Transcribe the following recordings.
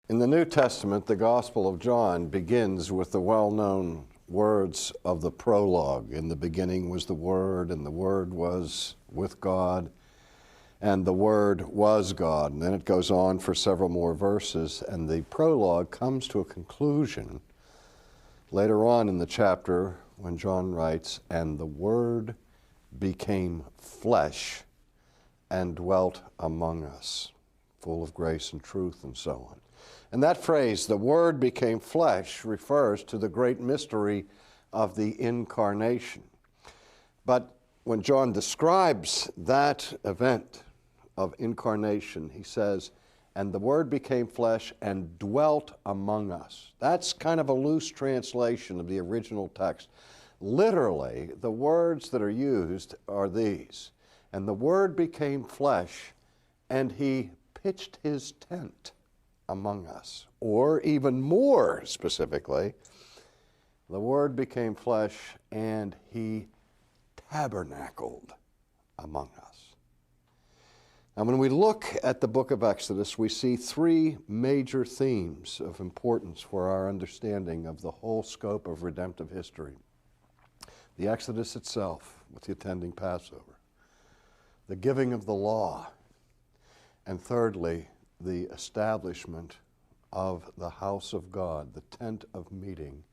In the New Testament, the Gospel of John begins with the well-known words of the prologue. In the beginning was the Word, and the Word was with God, and the Word was God. And then it goes on for several more verses, and the prologue comes to a conclusion later on in the chapter when John writes, "And the Word became flesh and dwelt among us, full of grace and truth," and so on. And that phrase, "the Word became flesh," refers to the great mystery of the incarnation. But when John describes that event of incarnation, he says, "And the Word became flesh and dwelt among us." That's kind of a loose translation of the original text. Literally, the words that are used are these: "And the Word became flesh, and He pitched His tent among us." Or even more specifically, the Word became flesh and He tabernacled among us. Now, when we look at the book of Exodus, we see three major themes of importance for our understanding of the whole scope of redemptive history. The Exodus itself, with the attending Passover, the giving of the law, and thirdly, the establishment of the house of God, the tent of meeting,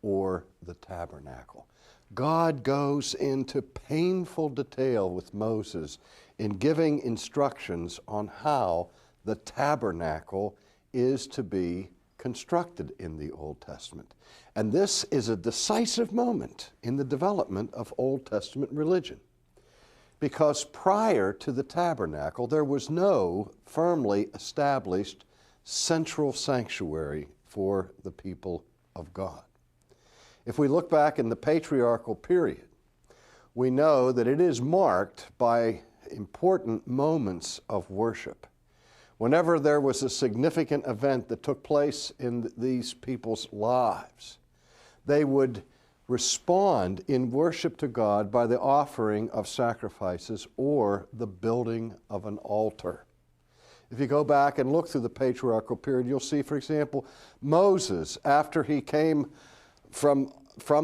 or the tabernacle. God goes into painful detail with Moses in giving instructions on how the tabernacle is to be constructed in the Old Testament. And this is a decisive moment in the development of Old Testament religion, because prior to the tabernacle, there was no firmly established central sanctuary for the people of God. If we look back in the patriarchal period, we know that it is marked by important moments of worship. Whenever there was a significant event that took place in these people's lives, they would respond in worship to God by the offering of sacrifices or the building of an altar. If you go back and look through the patriarchal period, you'll see, for example, Moses, after he came from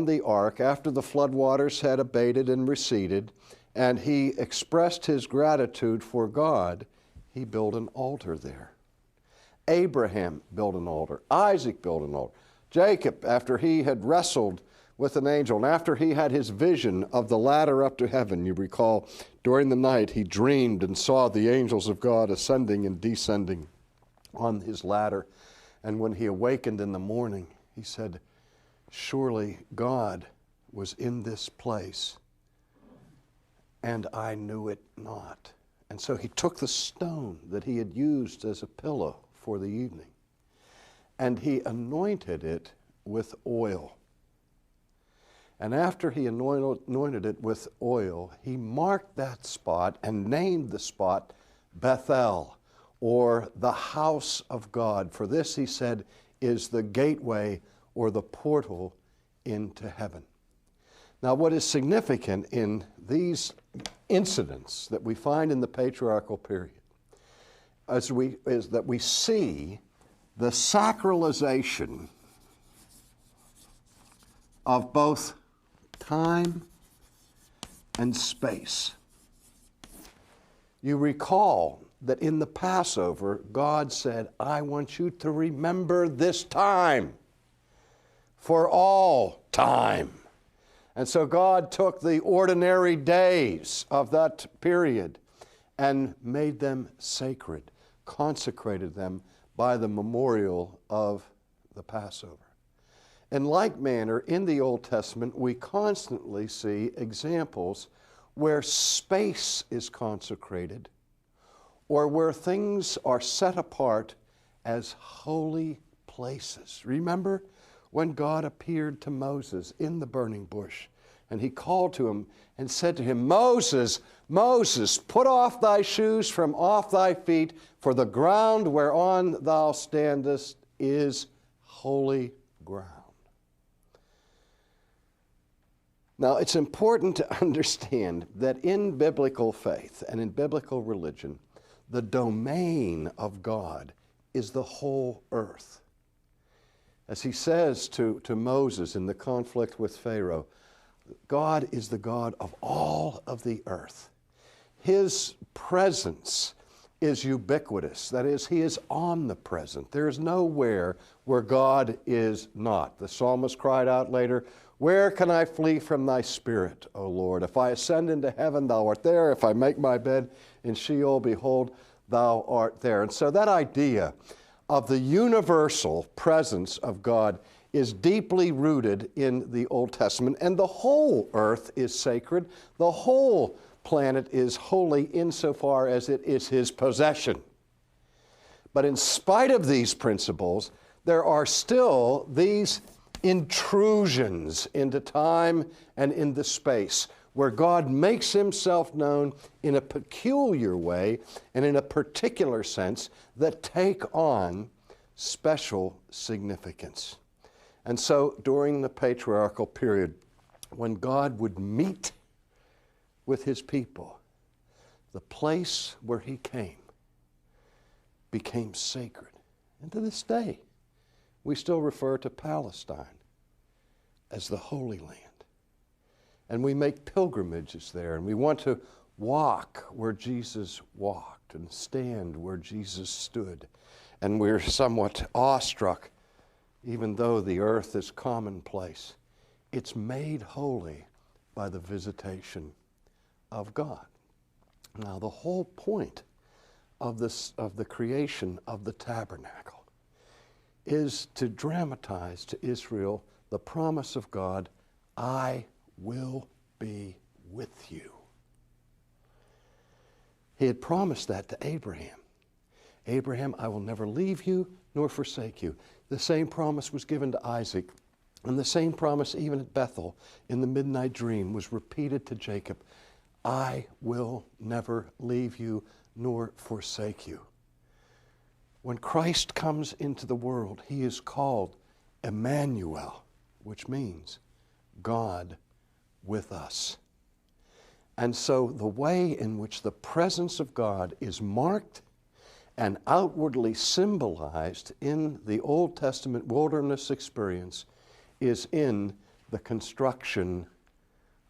the ark, after the floodwaters had abated and receded, and he expressed his gratitude for God, he built an altar there. Abraham built an altar. Isaac built an altar. Jacob, after he had wrestled with an angel, and after he had his vision of the ladder up to heaven, you recall, during the night he dreamed and saw the angels of God ascending and descending on his ladder. And when he awakened in the morning, he said, "Surely God was in this place, and I knew it not." And so he took the stone that he had used as a pillow for the evening, and he anointed it with oil. And after he anointed it with oil, he marked that spot and named the spot Bethel, or the house of God. For this, he said, is the gateway or the portal into heaven. Now, what is significant in these incidents that we find in the patriarchal period is that we see the sacralization of both time and space. You recall that in the Passover, God said, "I want you to remember this time for all time." And so God took the ordinary days of that period and made them sacred, consecrated them by the memorial of the Passover. In like manner, in the Old Testament, we constantly see examples where space is consecrated or where things are set apart as holy places. Remember when God appeared to Moses in the burning bush, and he called to him and said to him, "Moses, Moses, put off thy shoes from off thy feet, for the ground whereon thou standest is holy ground." Now, it's important to understand that in biblical faith and in biblical religion, the domain of God is the whole earth. As he says to Moses in the conflict with Pharaoh, God is the God of all of the earth. His presence is ubiquitous. That is, he is omnipresent. There is nowhere where God is not. The psalmist cried out later, "Where can I flee from thy spirit, O Lord? If I ascend into heaven, thou art there. If I make my bed in Sheol, behold, thou art there." And so that idea of the universal presence of God is deeply rooted in the Old Testament, and the whole earth is sacred. The whole planet is holy insofar as it is his possession. But in spite of these principles, there are still these intrusions into time and into space where God makes himself known in a peculiar way and in a particular sense that take on special significance. And so during the patriarchal period, when God would meet with his people, the place where he came became sacred. And to this day, we still refer to Palestine as the Holy Land. And we make pilgrimages there, and we want to walk where Jesus walked and stand where Jesus stood. And we're somewhat awestruck, even though the earth is commonplace. It's made holy by the visitation of God. Now, the whole point of the creation of the tabernacle is to dramatize to Israel the promise of God, "I will be with you." He had promised that to Abraham. "Abraham, I will never leave you nor forsake you." The same promise was given to Isaac, and the same promise even at Bethel in the midnight dream was repeated to Jacob. "I will never leave you nor forsake you." When Christ comes into the world, he is called Emmanuel, which means God with us. And so the way in which the presence of God is marked and outwardly symbolized in the Old Testament wilderness experience is in the construction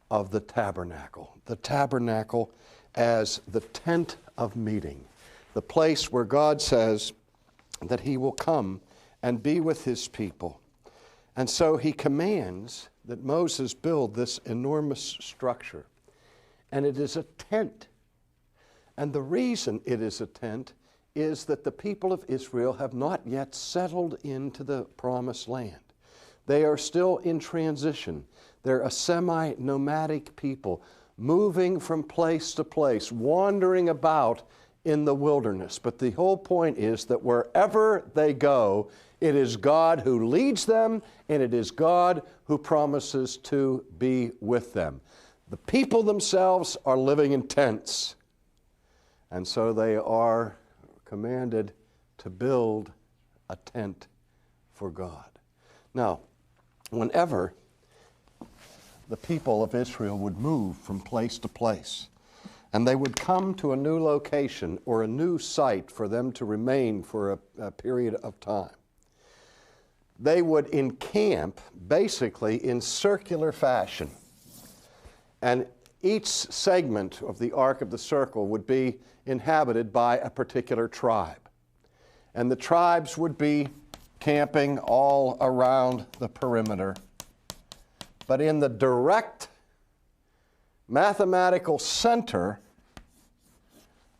of the tabernacle. The tabernacle as the tent of meeting, the place where God says that he will come and be with his people. And so he commands that Moses build this enormous structure. And it is a tent. And the reason it is a tent is that the people of Israel have not yet settled into the promised land. They are still in transition. They're a semi-nomadic people moving from place to place, wandering about in the wilderness. But the whole point is that wherever they go, it is God who leads them, and it is God who promises to be with them. The people themselves are living in tents, and so they are commanded to build a tent for God. Now, whenever the people of Israel would move from place to place, and they would come to a new location or a new site for them to remain for a period of time, they would encamp basically in circular fashion. And each segment of the arc of the circle would be inhabited by a particular tribe. And the tribes would be camping all around the perimeter. But in the direct mathematical center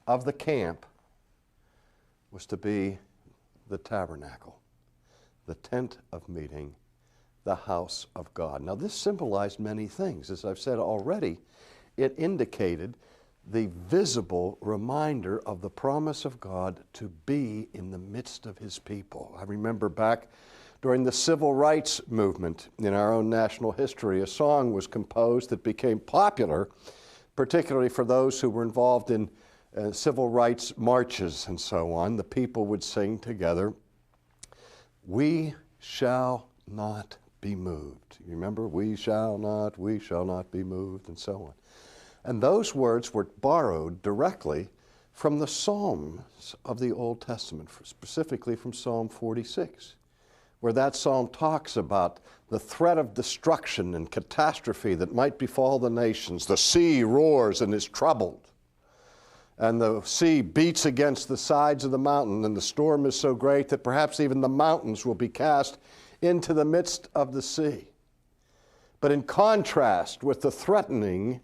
of the camp was to be the tabernacle, the tent of meeting, the house of God. Now, this symbolized many things. As I've said already, it indicated the visible reminder of the promise of God to be in the midst of his people. I remember back during the civil rights movement in our own national history, a song was composed that became popular, particularly for those who were involved in civil rights marches and so on. The people would sing together, "We shall not be moved." You remember? We shall not be moved, and so on. And those words were borrowed directly from the Psalms of the Old Testament, specifically from Psalm 46, where that psalm talks about the threat of destruction and catastrophe that might befall the nations. The sea roars and is troubled, and the sea beats against the sides of the mountain, and the storm is so great that perhaps even the mountains will be cast into the midst of the sea. But in contrast with the threatening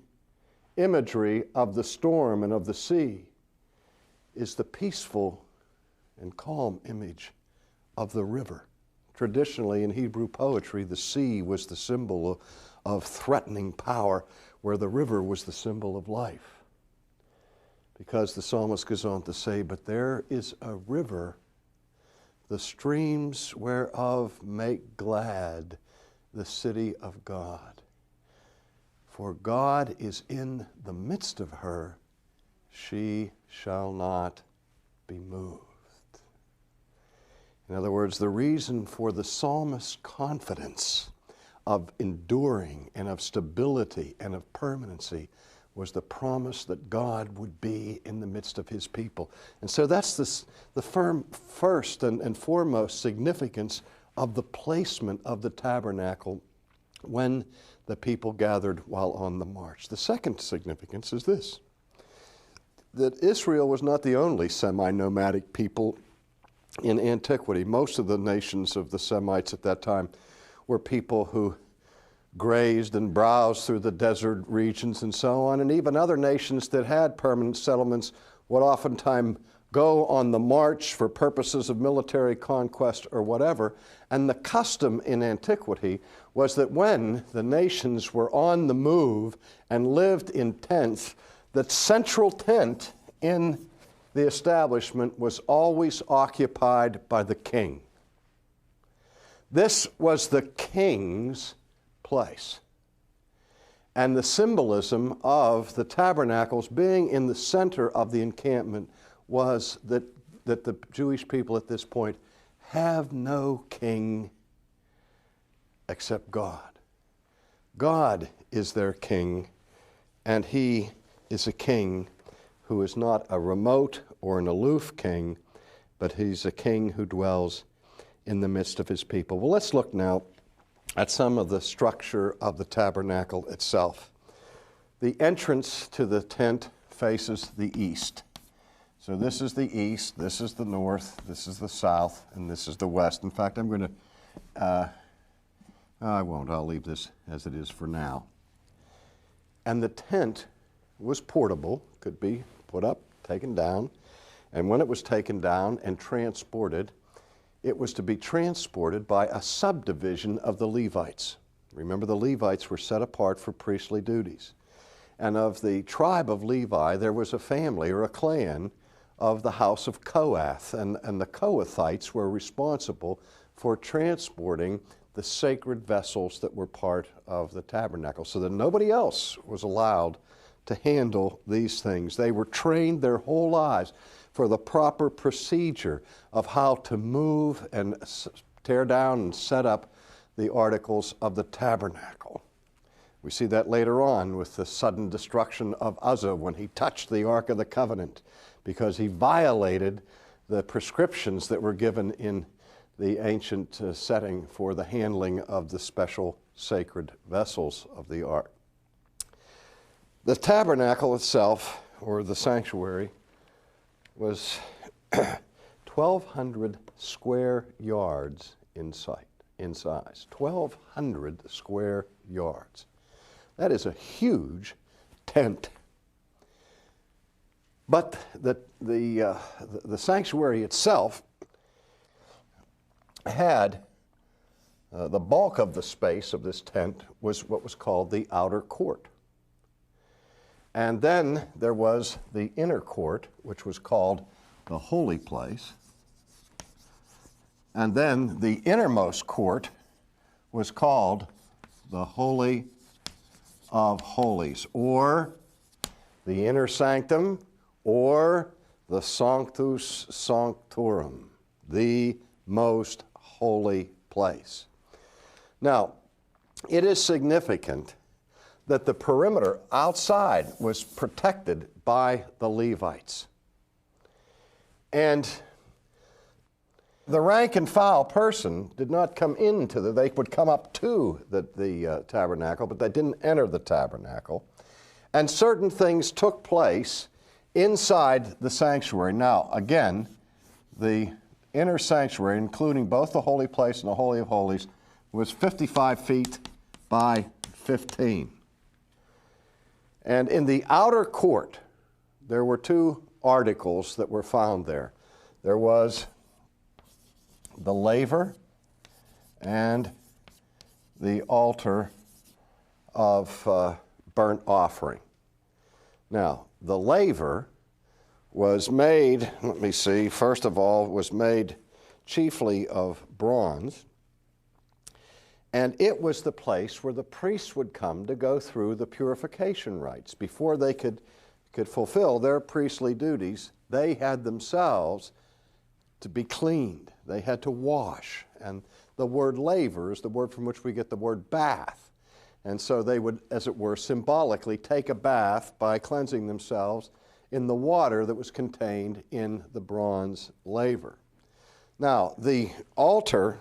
imagery of the storm and of the sea is the peaceful and calm image of the river. Traditionally, in Hebrew poetry, the sea was the symbol of threatening power, where the river was the symbol of life. Because the psalmist goes on to say, but there is a river, the streams whereof make glad the city of God. For God is in the midst of her, she shall not be moved. In other words, the reason for the psalmist's confidence of enduring and of stability and of permanency was the promise that God would be in the midst of his people. And so that's the first and foremost significance of the placement of the tabernacle when the people gathered while on the march. The second significance is this, that Israel was not the only semi-nomadic people in antiquity. Most of the nations of the Semites at that time were people who grazed and browsed through the desert regions and so on, and even other nations that had permanent settlements would oftentimes go on the march for purposes of military conquest or whatever. And the custom in antiquity was that when the nations were on the move and lived in tents, the central tent in the establishment was always occupied by the king. This was the king's place. And the symbolism of the tabernacles being in the center of the encampment was that the Jewish people at this point have no king except God. God is their king, and he is a king who is not a remote or an aloof king, but he's a king who dwells in the midst of his people. Well, let's look now at some of the structure of the tabernacle itself. The entrance to the tent faces the east. So this is the east, this is the north, this is the south, and this is the west. In fact, I'm going to, I won't, I'll leave this as it is for now. And the tent was portable, could be put up, taken down, and when it was taken down and transported, it was to be transported by a subdivision of the Levites. Remember, the Levites were set apart for priestly duties. And of the tribe of Levi, there was a family or a clan of the house of Kohath, and the Kohathites were responsible for transporting the sacred vessels that were part of the tabernacle, so that nobody else was allowed to handle these things. They were trained their whole lives for the proper procedure of how to move and tear down and set up the articles of the tabernacle. We see that later on with the sudden destruction of Uzzah when he touched the Ark of the Covenant because he violated the prescriptions that were given in the ancient setting for the handling of the special sacred vessels of the Ark. The tabernacle itself, or the sanctuary, was 1,200 square yards in size. 1,200 square yards. That is a huge tent. But the sanctuary itself had the bulk of the space of this tent was what was called the outer court. And then there was the inner court, which was called the holy place. And then the innermost court was called the Holy of Holies, or the inner sanctum, or the Sanctus Sanctorum, the most holy place. Now, it is significant that the perimeter outside was protected by the Levites. And the rank and file person did not come into they would come up to the tabernacle, but they didn't enter the tabernacle. And certain things took place inside the sanctuary. Now, again, the inner sanctuary, including both the holy place and the Holy of Holies, was 55 feet by 15. And in the outer court, there were two articles that were found there. There was the laver and the altar of burnt offering. Now, the laver was made, let me see, first of all, was made chiefly of bronze, and it was the place where the priests would come to go through the purification rites. Before they could fulfill their priestly duties, they had themselves to be cleaned. They had to wash. And the word laver is the word from which we get the word bath. And so they would, as it were, symbolically take a bath by cleansing themselves in the water that was contained in the bronze laver. Now, the altar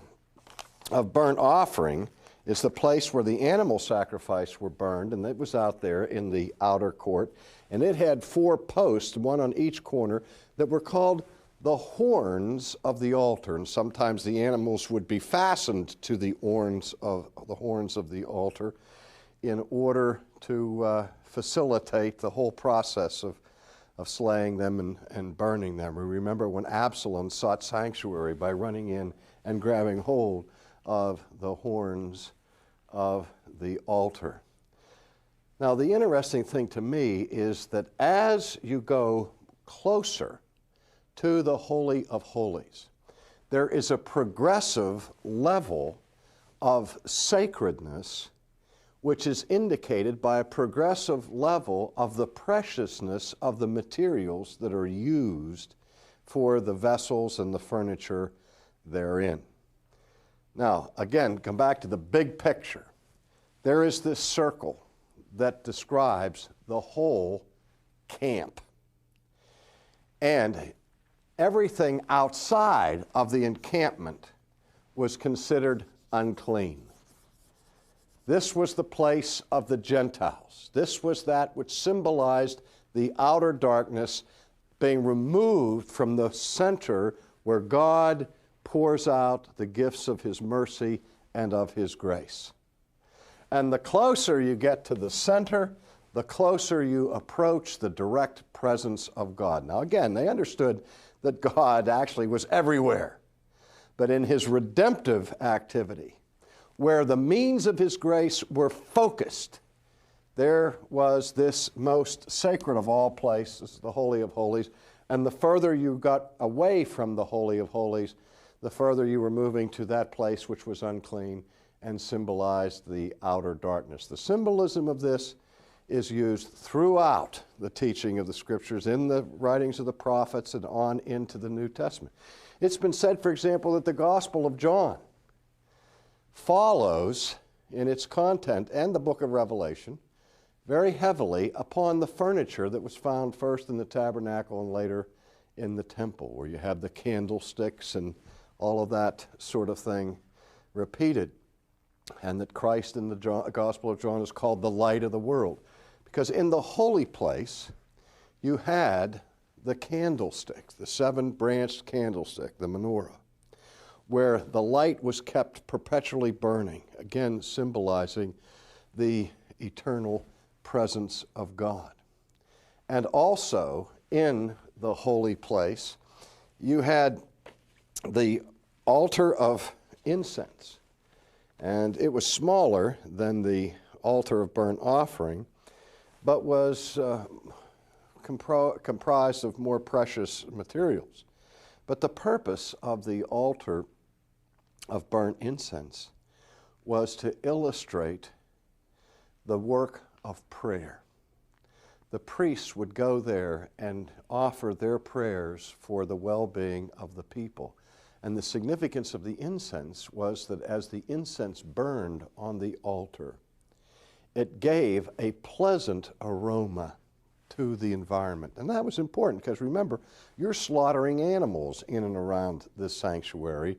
of burnt offering is the place where the animal sacrifice were burned, and it was out there in the outer court. And it had 4 posts, one on each corner, that were called the horns of the altar. And sometimes the animals would be fastened to the horns of the altar in order to facilitate the whole process of slaying them and burning them. We remember when Absalom sought sanctuary by running in and grabbing hold of the horns of the altar. Now, the interesting thing to me is that as you go closer to the Holy of Holies, there is a progressive level of sacredness which is indicated by a progressive level of the preciousness of the materials that are used for the vessels and the furniture therein. Now, again, come back to the big picture. There is this circle that describes the whole camp. And everything outside of the encampment was considered unclean. This was the place of the Gentiles. This was that which symbolized the outer darkness being removed from the center where God pours out the gifts of His mercy and of His grace. And the closer you get to the center, the closer you approach the direct presence of God. Now again, they understood that God actually was everywhere. But in His redemptive activity, where the means of His grace were focused, there was this most sacred of all places, the Holy of Holies. And the further you got away from the Holy of Holies, the further you were moving to that place which was unclean and symbolized the outer darkness. The symbolism of this is used throughout the teaching of the Scriptures, in the writings of the prophets and on into the New Testament. It's been said, for example, that the Gospel of John follows in its content and the book of Revelation very heavily upon the furniture that was found first in the tabernacle and later in the temple, where you have the candlesticks and all of that sort of thing repeated. And that Christ in the Gospel of John is called the light of the world. Because in the holy place, you had the candlestick, the 7-branched candlestick, the menorah, where the light was kept perpetually burning, again symbolizing the eternal presence of God. And also in the holy place, you had the altar of incense. And it was smaller than the altar of burnt offering, but was comprised of more precious materials. But the purpose of the altar of burnt incense was to illustrate the work of prayer. The priests would go there and offer their prayers for the well-being of the people. And the significance of the incense was that as the incense burned on the altar, it gave a pleasant aroma to the environment. And that was important because remember, you're slaughtering animals in and around this sanctuary,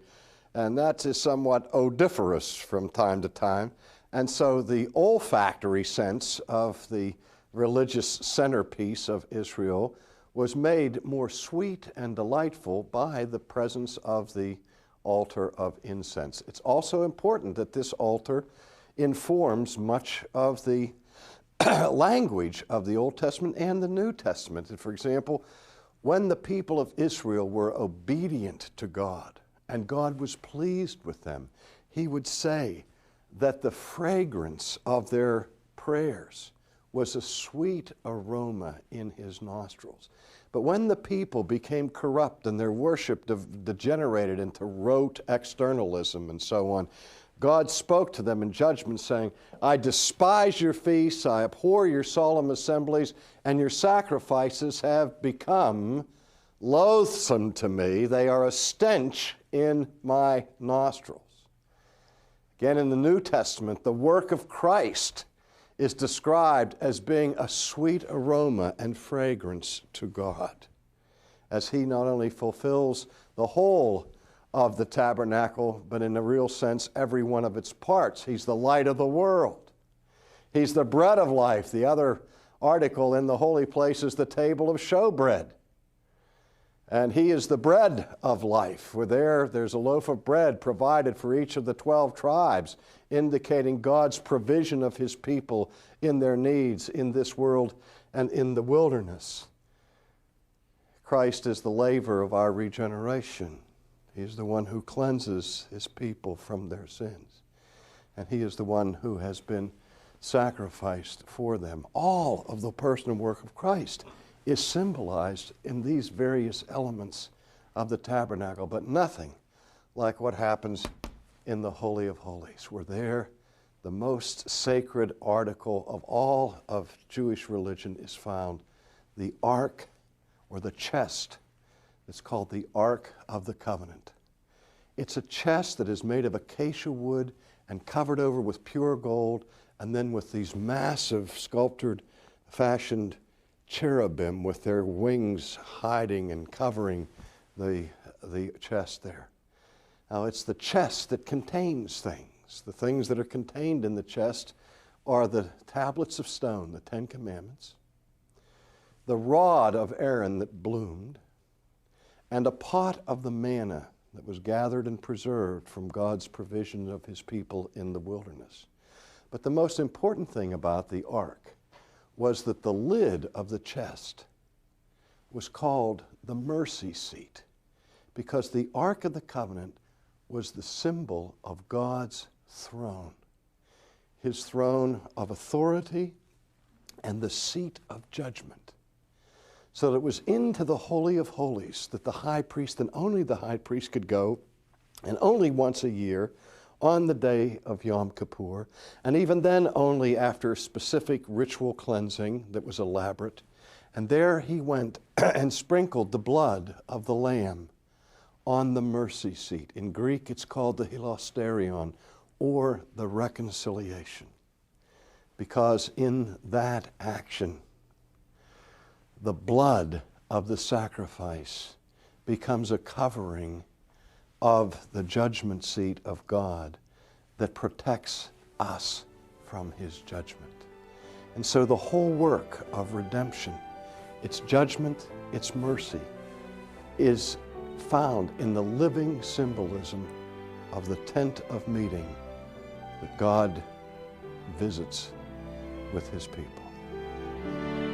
and that is somewhat odoriferous from time to time. And so the olfactory sense of the religious centerpiece of Israel was made more sweet and delightful by the presence of the altar of incense. It's also important that this altar informs much of the language of the Old Testament and the New Testament. And for example, when the people of Israel were obedient to God and God was pleased with them, he would say that the fragrance of their prayers was a sweet aroma in his nostrils. But when the people became corrupt and their worship degenerated into rote externalism and so on, God spoke to them in judgment, saying, I despise your feasts, I abhor your solemn assemblies, and your sacrifices have become loathsome to me. They are a stench in my nostrils. Again, in the New Testament, the work of Christ is described as being a sweet aroma and fragrance to God, as he not only fulfills the whole of the tabernacle, but in a real sense, every one of its parts. He's the light of the world. He's the bread of life. The other article in the holy place is the table of showbread. And he is the bread of life. There's a loaf of bread provided for each of the 12 tribes, indicating God's provision of his people in their needs in this world and in the wilderness. Christ is the laver of our regeneration. He is the one who cleanses his people from their sins. And he is the one who has been sacrificed for them. All of the person and work of Christ is symbolized in these various elements of the tabernacle, but nothing like what happens in the Holy of Holies, where there the most sacred article of all of Jewish religion is found, the ark or the chest. It's called the Ark of the Covenant. It's a chest that is made of acacia wood and covered over with pure gold, and then with these massive sculptured, fashioned cherubim with their wings hiding and covering the chest there. Now, it's the chest that contains things. The things that are contained in the chest are the tablets of stone, the Ten Commandments, the rod of Aaron that bloomed, and a pot of the manna that was gathered and preserved from God's provision of his people in the wilderness. But the most important thing about the ark was that the lid of the chest was called the mercy seat, because the Ark of the Covenant was the symbol of God's throne, his throne of authority and the seat of judgment. So that it was into the Holy of Holies that the high priest, and only the high priest, could go, and only once a year, on the day of Yom Kippur, and even then only after specific ritual cleansing that was elaborate. And there he went and sprinkled the blood of the lamb on the mercy seat. In Greek, it's called the hilasterion, or the reconciliation, because in that action, the blood of the sacrifice becomes a covering of the judgment seat of God that protects us from his judgment. And so the whole work of redemption, its judgment, its mercy, is found in the living symbolism of the tent of meeting that God visits with his people.